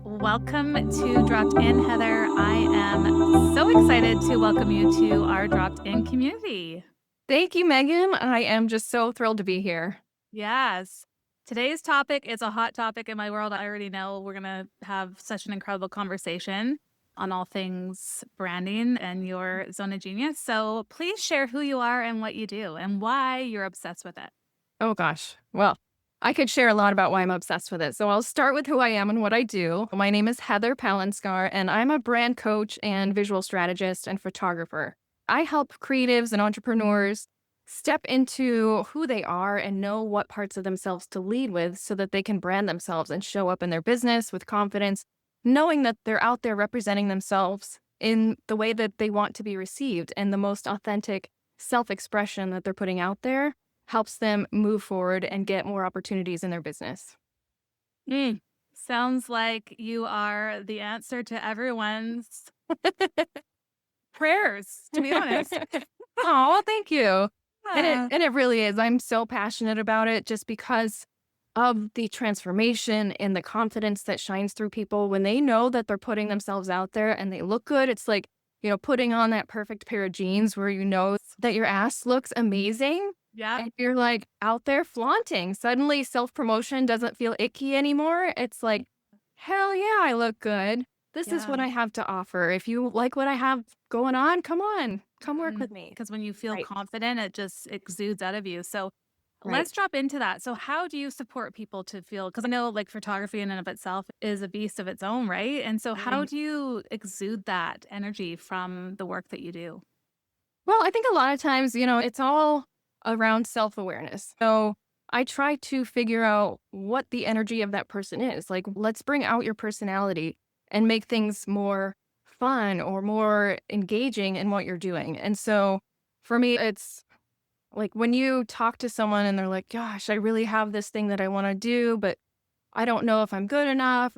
Welcome to Dropped In, Heather. I am so excited to welcome you to our Dropped In community. Thank you, Megan. I am just so thrilled to be here. Yes. Today's topic is a hot topic in my world. I already know we're going to have such an incredible conversation on all things branding and your zone of genius. So please share who you are and what you do and why you're obsessed with it. Oh gosh. Well, I could share a lot about why I'm obsessed with it. So I'll start with who I am and what I do. My name is Heather Palkar, and I'm a brand coach and visual strategist and photographer. I help creatives and entrepreneurs step into who they are and know what parts of themselves to lead with so that they can brand themselves and show up in their business with confidence, knowing that they're out there representing themselves in the way that they want to be received and the most authentic self-expression that they're putting out there helps them move forward and get more opportunities in their business. Mm. Sounds like you are the answer to everyone's prayers, to be honest. Oh, thank you. And it Yeah. and it really is. I'm so passionate about it just because of the transformation and the confidence that shines through people when they know that they're putting themselves out there and they look good. It's like, putting on that perfect pair of jeans where you know that your ass looks amazing Yep. and you're like out there flaunting. Suddenly self-promotion doesn't feel icky anymore. It's like, hell yeah, I look good. This is Yeah. what I have to offer. If you like what I have going on, come on, come work with me. Because when you feel Right. confident, it just exudes out of you. So Right. let's drop into that. So how do you support people to feel, because I know like photography in and of itself is a beast of its own, right? And so how Mhm. do you exude that energy from the work that you do? Well, I think a lot of times, it's all around self awareness. So I try to figure out what the energy of that person is. Like, let's bring out your personality and make things more fun or more engaging in what you're doing. And so for me, it's like when you talk to someone and they're like, gosh, I really have this thing that I want to do, but I don't know if I'm good enough.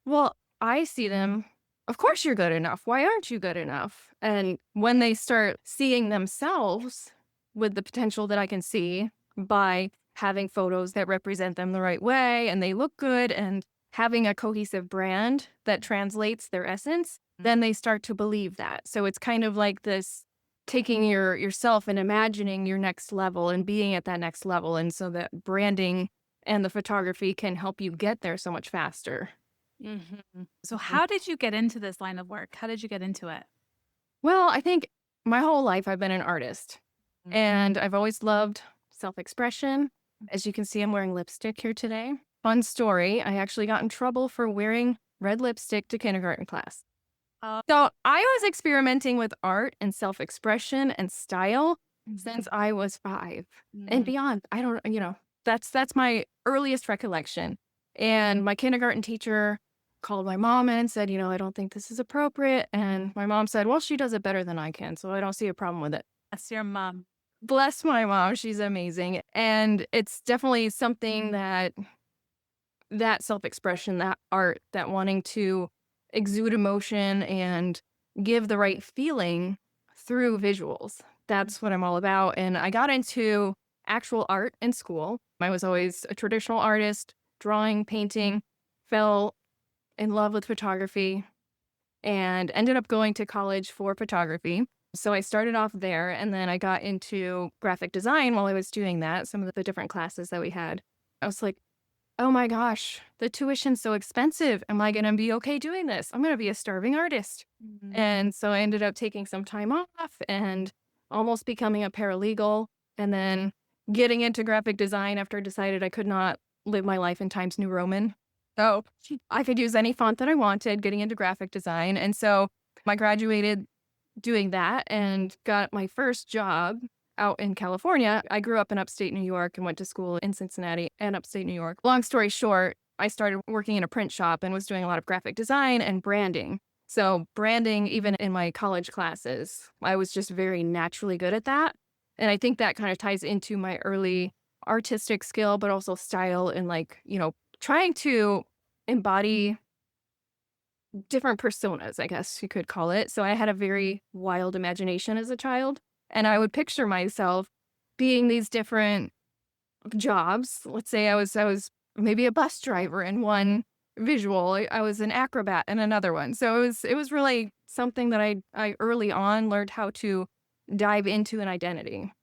Well, I see them. Of course, you're good enough. Why aren't you good enough? And when they start seeing themselves with the potential that I can see by having photos that represent them the right way and they look good and having a cohesive brand that translates their essence, then they start to believe that. So it's kind of like this taking yourself and imagining your next level and being at that next level. And so that branding and the photography can help you get there so much faster. So Mhm. how did you get into this line of work? How did you get into it? Well, I think my whole life I've been an artist and I've always loved self expression. As you can see, I'm wearing lipstick here today. Fun story, I actually got in trouble for wearing red lipstick to kindergarten class. Oh, So I was experimenting with art and self expression and style since I was 5 and mm, beyond. I don't, that's my earliest recollection. And my kindergarten teacher called my mom in and said, I don't think this is appropriate. And my mom said, well, she does it better than I can. So I don't see a problem with it. that's your mom. Bless my mom. She's amazing. And it's definitely something that self-expression, that art, that wanting to exude emotion and give the right feeling through visuals. That's what I'm all about. And I got into actual art in school. I was always a traditional artist, drawing, painting, fell in love with photography, and ended up going to college for photography. So I started off there and then I got into graphic design while I was doing that, some of the different classes that we had. I was like, oh my gosh, the tuition's so expensive. Am I gonna be okay doing this? I'm gonna be a starving artist. Mhm. And so I ended up taking some time off and almost becoming a paralegal and then getting into graphic design after I decided I could not live my life in Times New Roman. So I could use any font that I wanted, getting into graphic design. And so I graduated doing that and got my first job out in California. I grew up in upstate New York and went to school in Cincinnati and upstate New York. Long story short, I started working in a print shop and was doing a lot of graphic design and branding. So, branding, even in my college classes, I was just very naturally good at that. And I think that kind of ties into my early artistic skill, but also style and like, trying to embody different personas, I guess you could call it. So I had a very wild imagination as a child, and I would picture myself being these different jobs. Let's say I was maybe a bus driver in one visual. I was an acrobat in another one. So it was really something that I early on learned how to dive into an identity.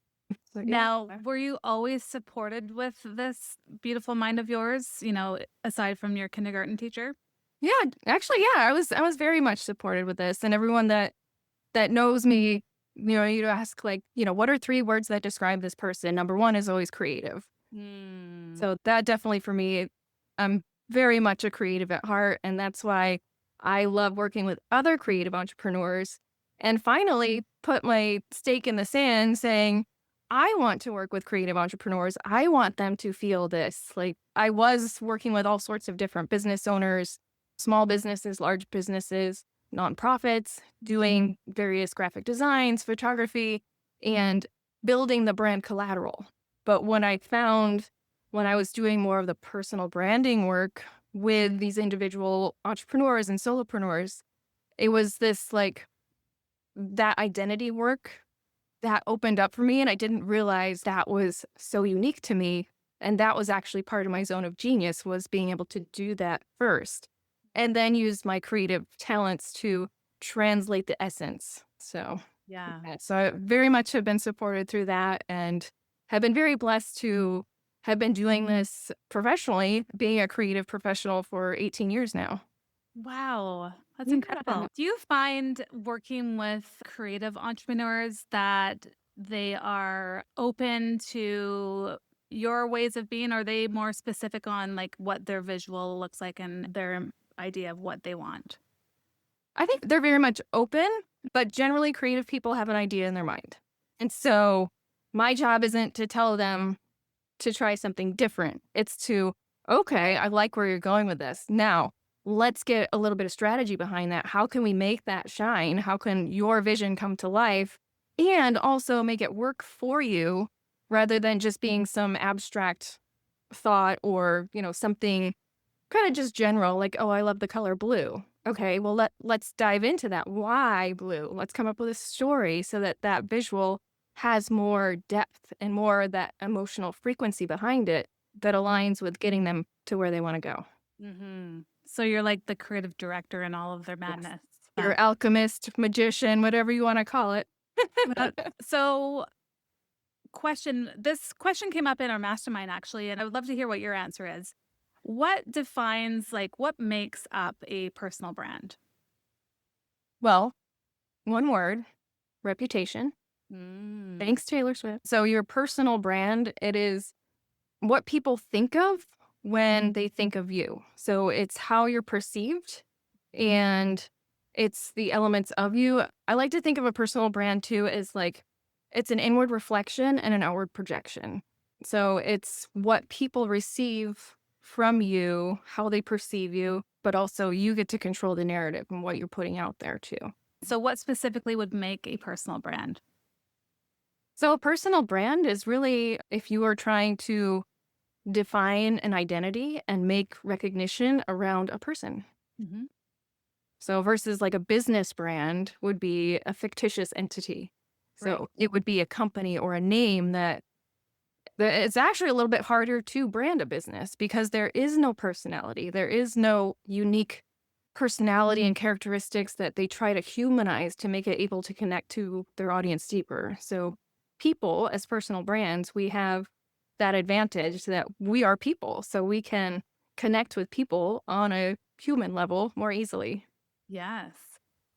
So yeah. Now, were you always supported with this beautiful mind of yours, aside from your kindergarten teacher? Yeah, actually, yeah, I was very much supported with this, and everyone that knows me, you'd ask like, what are 3 words that describe this person? Number 1 is always creative. Mm. So that definitely for me, I'm very much a creative at heart, and that's why I love working with other creative entrepreneurs. And finally, put my stake in the sand saying, I want to work with creative entrepreneurs. I want them to feel this. Like I was working with all sorts of different business owners, small businesses, large businesses, nonprofits, doing various graphic designs, photography, and building the brand collateral. But when I was doing more of the personal branding work with these individual entrepreneurs and solopreneurs, it was this like that identity work that opened up for me. And I didn't realize that was so unique to me. And that was actually part of my zone of genius was being able to do that first and then use my creative talents to translate the essence. So, Yeah. yeah, so I very much have been supported through that and have been very blessed to have been doing this professionally, being a creative professional for 18 years now. Wow, that's Yeah. incredible. Do you find working with creative entrepreneurs that they are open to your ways of being? Are they more specific on like what their visual looks like and their idea of what they want? I think they're very much open, but generally creative people have an idea in their mind. And so my job isn't to tell them to try something different. It's to, okay, I like where you're going with this. Now, let's get a little bit of strategy behind that. How can we make that shine? How can your vision come to life and also make it work for you rather than just being some abstract thought or, something kind of just general like, oh, I love the color blue. Okay, well let's dive into that. Why blue? Let's come up with a story so that that visual has more depth and more of that emotional frequency behind it that aligns with getting them to where they want to go. So you're like the creative director in all of their Yes. madness. Your alchemist, magician, whatever you want to call it. Uh, so this question came up in our mastermind actually, and I would love to hear what your answer is. What makes up a personal brand? Well, one word, reputation. Mm. Thanks, Taylor Swift. So your personal brand, it is what people think of when they think of you. So it's how you're perceived and it's the elements of you. I like to think of a personal brand too as like it's an inward reflection and an outward projection. So it's what people receive from you, how they perceive you, but also you get to control the narrative and what you're putting out there too. So what specifically would make a personal brand? So a personal brand is really if you are trying to define an identity and make recognition around a person. Mhm. So versus like a business brand would be a fictitious entity. Right. So it would be a company or a name that it's actually a little bit harder to brand a business because there is no personality. There is no unique personality and characteristics that they try to humanize to make it able to connect to their audience deeper. So people as personal brands, we have that advantage that we are people. So we can connect with people on a human level more easily. Yes.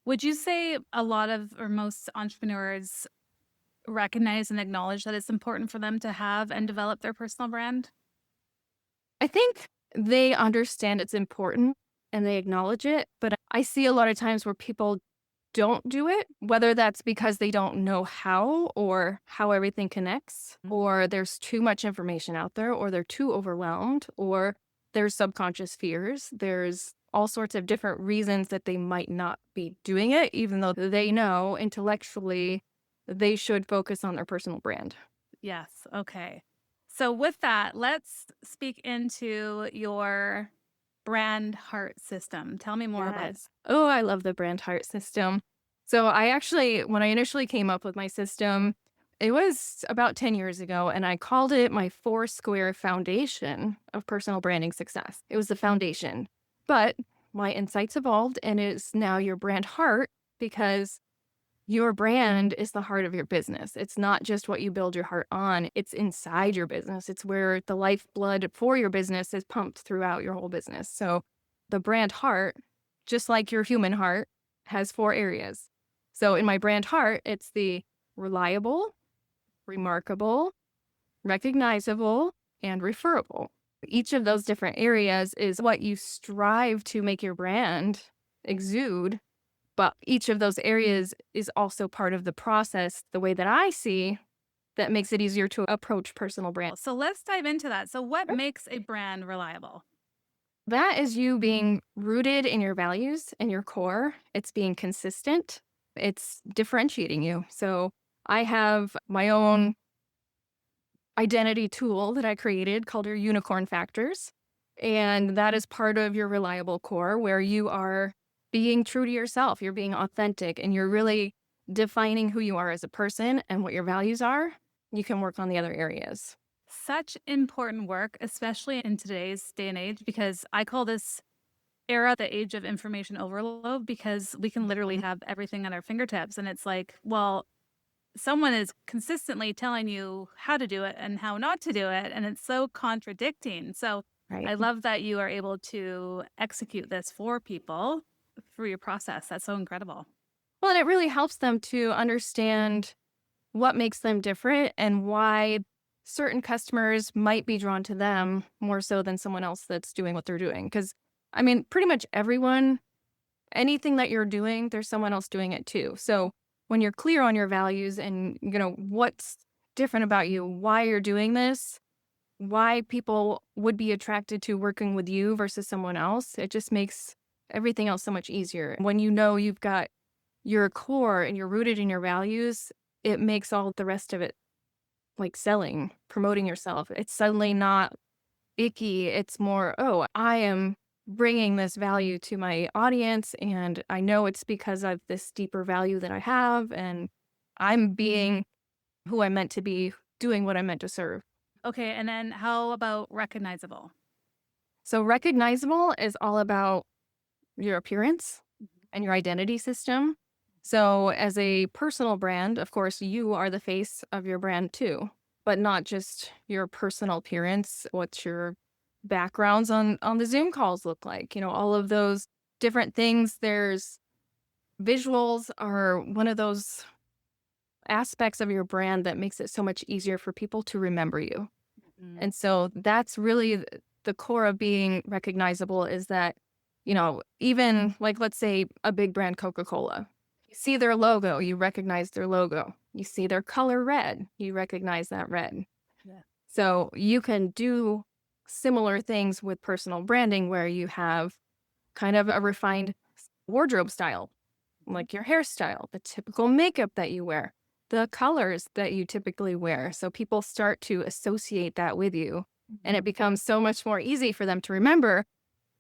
Would you say a lot of or most entrepreneurs recognize and acknowledge that it's important for them to have and develop their personal brand? I think they understand it's important and they acknowledge it, but I see a lot of times where people don't do it, whether that's because they don't know how or how everything connects, or there's too much information out there, or they're too overwhelmed, or there's subconscious fears. There's all sorts of different reasons that they might not be doing it, even though they know intellectually they should focus on their personal brand. Yes. Okay. So, with that, let's speak into your brand heart system. Tell me more about it. Yes. Oh, I love the brand heart system. So I actually, when I initially came up with my system, it was about 10 years ago, and I called it my four square foundation of personal branding success. It was the foundation But my insights evolved and it's now your brand heart because your brand is the heart of your business. It's not just what you build your heart on, it's inside your business. It's where the lifeblood for your business is pumped throughout your whole business. So the brand heart, just like your human heart, has 4 areas. So in my brand heart, it's the reliable, remarkable, recognizable, and referable. Each of those different areas is what you strive to make your brand exude, but each of those areas is also part of the process, the way that I see, that makes it easier to approach personal brand. So let's dive into that. So, what makes a brand reliable? That is you being rooted in your values and your core. It's being consistent. It's differentiating you. So I have my own identity tool that I created called your unicorn factors. And that is part of your reliable core where you are being true to yourself. You're being authentic and you're really defining who you are as a person and what your values are. You can work on the other areas. Such important work, especially in today's day and age, because I call this era the age of information overload because we can literally Mhm. have everything at our fingertips. And it's like, well, someone is consistently telling you how to do it and how not to do it. And it's so contradicting. So Right. I love that you are able to execute this for people through your process. That's so incredible. Well, and it really helps them to understand what makes them different and why certain customers might be drawn to them more so than someone else that's doing what they're doing. Because, I mean, pretty much everyone, anything that you're doing, there's someone else doing it too. So when you're clear on your values and, what's different about you, why you're doing this, why people would be attracted to working with you versus someone else, it just makes everything else so much easier. When you know you've got your core and you're rooted in your values, it makes all the rest of it like selling, promoting yourself. It's suddenly not icky. It's more, oh, I am bringing this value to my audience. And I know it's because of this deeper value that I have. And I'm being who I'm meant to be, doing what I'm meant to serve. Okay. And then how about recognizable? So, recognizable is all about your appearance and your identity system. So, as a personal brand, of course, you are the face of your brand too, but not just your personal appearance. What's your backgrounds on the Zoom calls look like? All of those different things. There's visuals are one of those aspects of your brand that makes it so much easier for people to remember you. Mhm. And so that's really the core of being recognizable is that, even like let's say a big brand Coca-Cola. You see their logo, you recognize their logo. You see their color red, you recognize that red. Yeah. So you can do similar things with personal branding where you have kind of a refined wardrobe style, Mhm. like your hairstyle, the typical makeup that you wear, the colors that you typically wear. So people start to associate that with you. And it Mhm. becomes so much more easy for them to remember,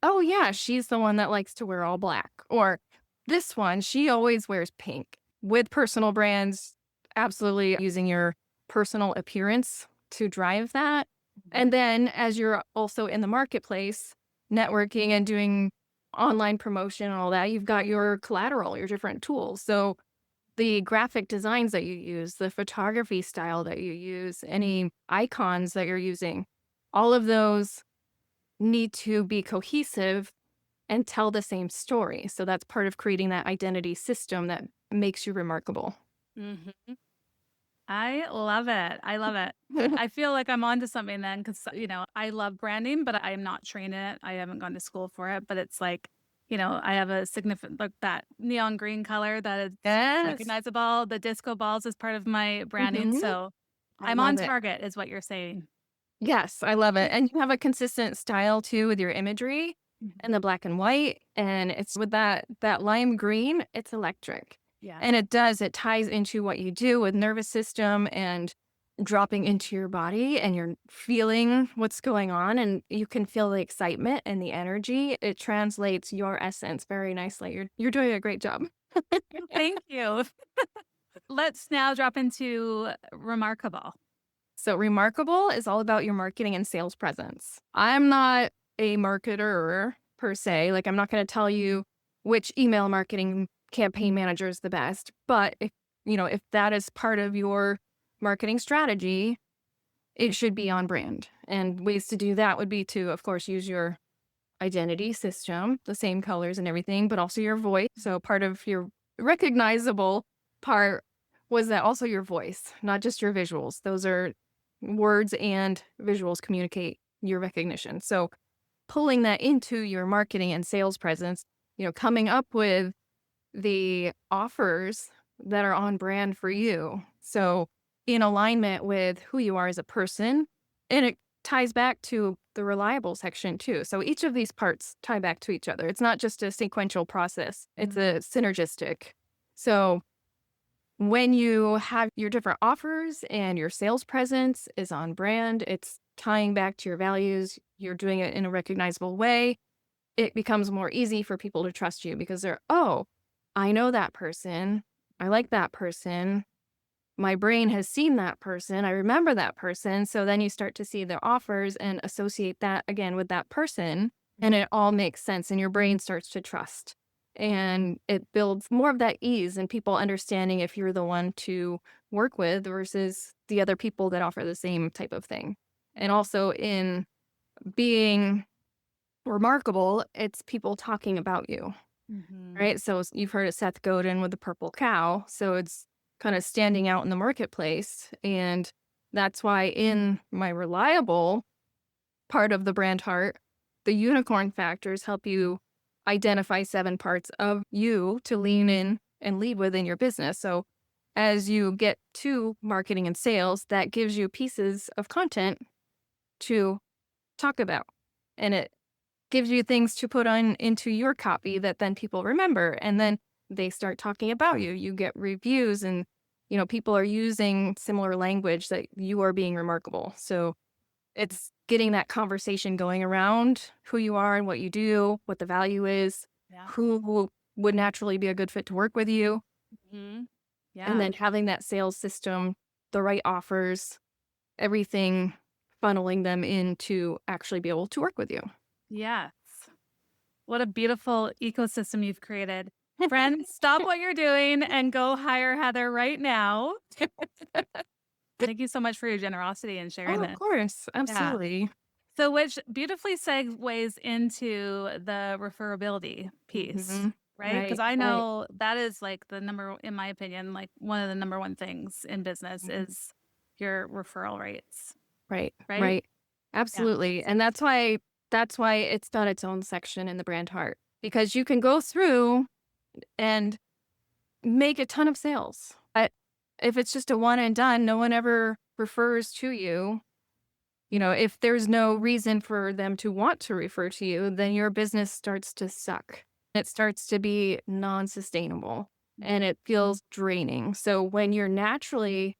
oh, yeah, she's the one that likes to wear all black. Or this one, she always wears pink. With personal brands, absolutely using your personal appearance to drive that. Mhm. And then as you're also in the marketplace, networking and doing online promotion and all that, you've got your collateral, your different tools. So the graphic designs that you use, the photography style that you use, any icons that you're using, all of those need to be cohesive and tell the same story. So that's part of creating that identity system that makes you remarkable. Mhm. I love it. I love it. I feel like I'm onto something then because, I love branding, but I'm not trained in it. I haven't gone to school for it, but it's like, I have a significant, like that neon green color that is Yes. recognizable. The disco balls is part of my branding. Mhm. So I I'm on love it. target, is what you're saying. Yes, I love it. And you have a consistent style too with your imagery and Mhm. the black and white. And it's with that lime green, it's electric. Yes. And it ties into what you do with nervous system and dropping into your body and you're feeling what's going on and you can feel the excitement and the energy. It translates your essence very nicely. You're doing a great job. Thank you. Let's now drop into remarkable. So, remarkable is all about your marketing and sales presence. I'm not a marketer. per se. Like, I'm not going to tell you which email marketing campaign manager is the best, but if that is part of your marketing strategy, it should be on brand. And ways to do that would be to, of course, use your identity system, the same colors and everything, but also your voice. So part of your recognizable part was that also your voice, not just your visuals. Those are words and visuals communicate your recognition. So pulling that into your marketing and sales presence, coming up with the offers that are on brand for you. So in alignment with who you are as a person, and it ties back to the reliable section too. So each of these parts tie back to each other. It's not just a sequential process. It's a synergistic. So when you have your different offers and your sales presence is on brand, it's tying back to your values, you're doing it in a recognizable way, it becomes more easy for people to trust you because oh, I know that person. I like that person. My brain has seen that person. I remember that person. So then you start to see the offers and associate that again with that person. And it all makes sense. And your brain starts to trust. And it builds more of that ease and people understanding if you're the one to work with versus the other people that offer the same type of thing. And also in being remarkable, it's people talking about you, right? So you've heard of Seth Godin with the purple cow. So it's kind of standing out in the marketplace. And that's why in my reliable part of the brand heart, the unicorn factors help you identify 7 parts of you to lean in and lead within your business. So as you get to marketing and sales, that gives you pieces of content to talk about. And it gives you things to put on into your copy that then people remember. And then they start talking about you. You get reviews and, people are using similar language that you are being remarkable. So it's getting that conversation going around who you are and what you do, what the value is, Yeah. who would naturally be a good fit to work with you. Yeah. And then having that sales system, the right offers, everything funneling them in to actually be able to work with you. Yes. What a beautiful ecosystem you've created. Friends, stop what you're doing and go hire Heather right now. Thank you so much for your generosity and sharing Oh, of this. course. Yeah. Absolutely. So, which beautifully segues into the referability piece, Mhm. right? Because Right, I right. know that is like in my opinion, like one of the number one things in business Mhm. is your referral rates, Right, right? right. Yeah. Absolutely. And that's why it's got its own section in the brand heart because you can go through and make a ton of sales. But if it's just a one and done, no one ever refers to you. If there's no reason for them to want to refer to you, then your business starts to suck. It starts to be non-sustainable and it feels draining. So when you're naturally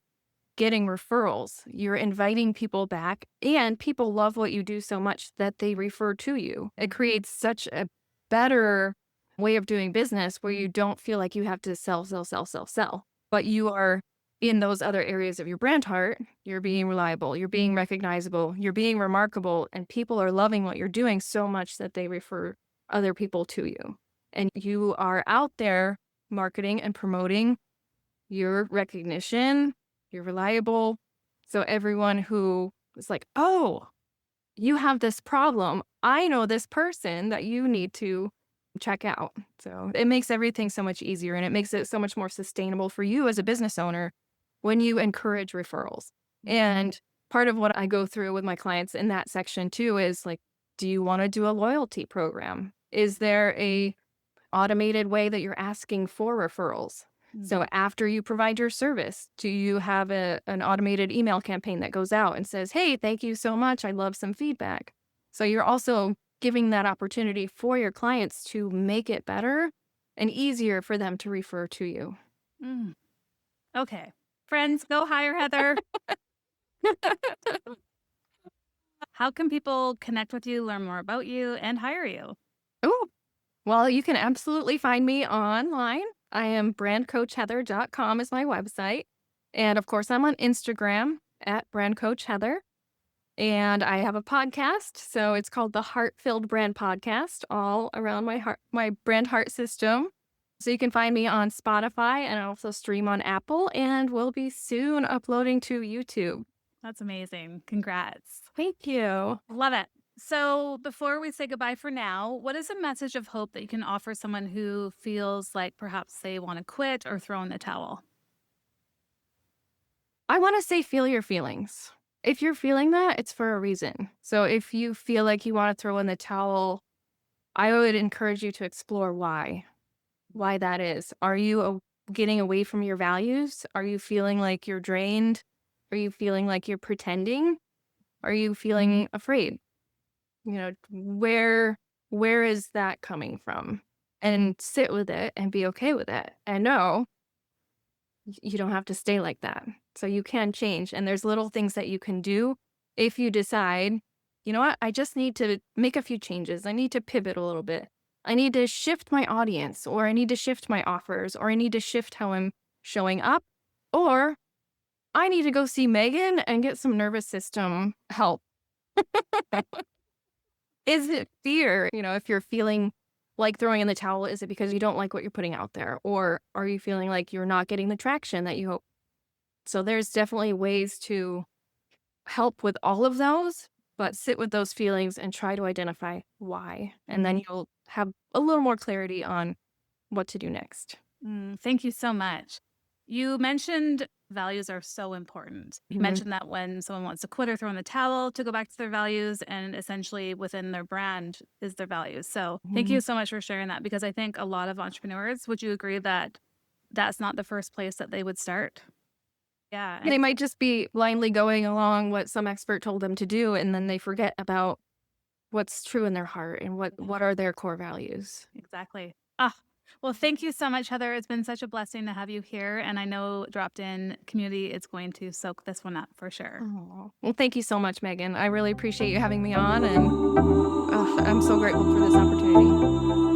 getting referrals, you're inviting people back and people love what you do so much that they refer to you. It creates such a better way of doing business where you don't feel like you have to sell, sell, sell, sell, sell, but you are in those other areas of your brand heart. You're being reliable, you're being recognizable, you're being remarkable, and people are loving what you're doing so much that they refer other people to you. And you are out there marketing and promoting your recognition, you're reliable. So everyone who is like, oh, you have this problem. I know this person that you need to check out. So it makes everything so much easier and it makes it so much more sustainable for you as a business owner when you encourage referrals. And part of what I go through with my clients in that section too is like, do you want to do a loyalty program? Is there a automated way that you're asking for referrals? So after you provide your service, do you have an automated email campaign that goes out and says, hey, thank you so much. I'd love some feedback. So you're also giving that opportunity for your clients to make it better and easier for them to refer to you. Mm. Okay. Friends, go hire Heather. How can people connect with you, learn more about you, and hire you? Oh, well, you can absolutely find me online. I am brandcoachheather.com is my website. And of course, I'm on Instagram at brandcoachheather. And I have a podcast, so it's called the Heart-Filled Brand Podcast, all around my brand heart system. So you can find me on Spotify and I also stream on Apple and will be soon uploading to YouTube. That's amazing. Congrats. Thank you. Love it. So, before we say goodbye for now, what is a message of hope that you can offer someone who feels like perhaps they want to quit or throw in the towel? I want to say feel your feelings. If you're feeling that, it's for a reason. So if you feel like you want to throw in the towel, I would encourage you to explore why that is. Are you getting away from your values? Are you feeling like you're drained? Are you feeling like you're pretending? Are you feeling afraid? Where is that coming from? And sit with it and be okay with it. And know you don't have to stay like that. So you can change. And there's little things that you can do if you decide, you know what, I just need to make a few changes. I need to pivot a little bit. I need to shift my audience, or I need to shift my offers, or I need to shift how I'm showing up, or I need to go see Megan and get some nervous system help. Is it fear? If you're feeling like throwing in the towel, is it because you don't like what you're putting out there? Or are you feeling like you're not getting the traction that you hope? So there's definitely ways to help with all of those, but sit with those feelings and try to identify why. And then you'll have a little more clarity on what to do next. Thank you so much. You mentioned values are so important. You Mhm. mentioned that when someone wants to quit or throw in the towel, to go back to their values, and essentially within their brand is their values. So thank Mhm. you so much for sharing that, because I think a lot of entrepreneurs, would you agree that that's not the first place that they would start? Yeah. They might just be blindly going along what some expert told them to do, and then they forget about what's true in their heart and what are their core values. Exactly. Ah, well, thank you so much, Heather. It's been such a blessing to have you here. And I know Dropped In Community is going to soak this one up for sure. Oh, well, thank you so much, Megan. I really appreciate you having me on, and I'm so grateful for this opportunity.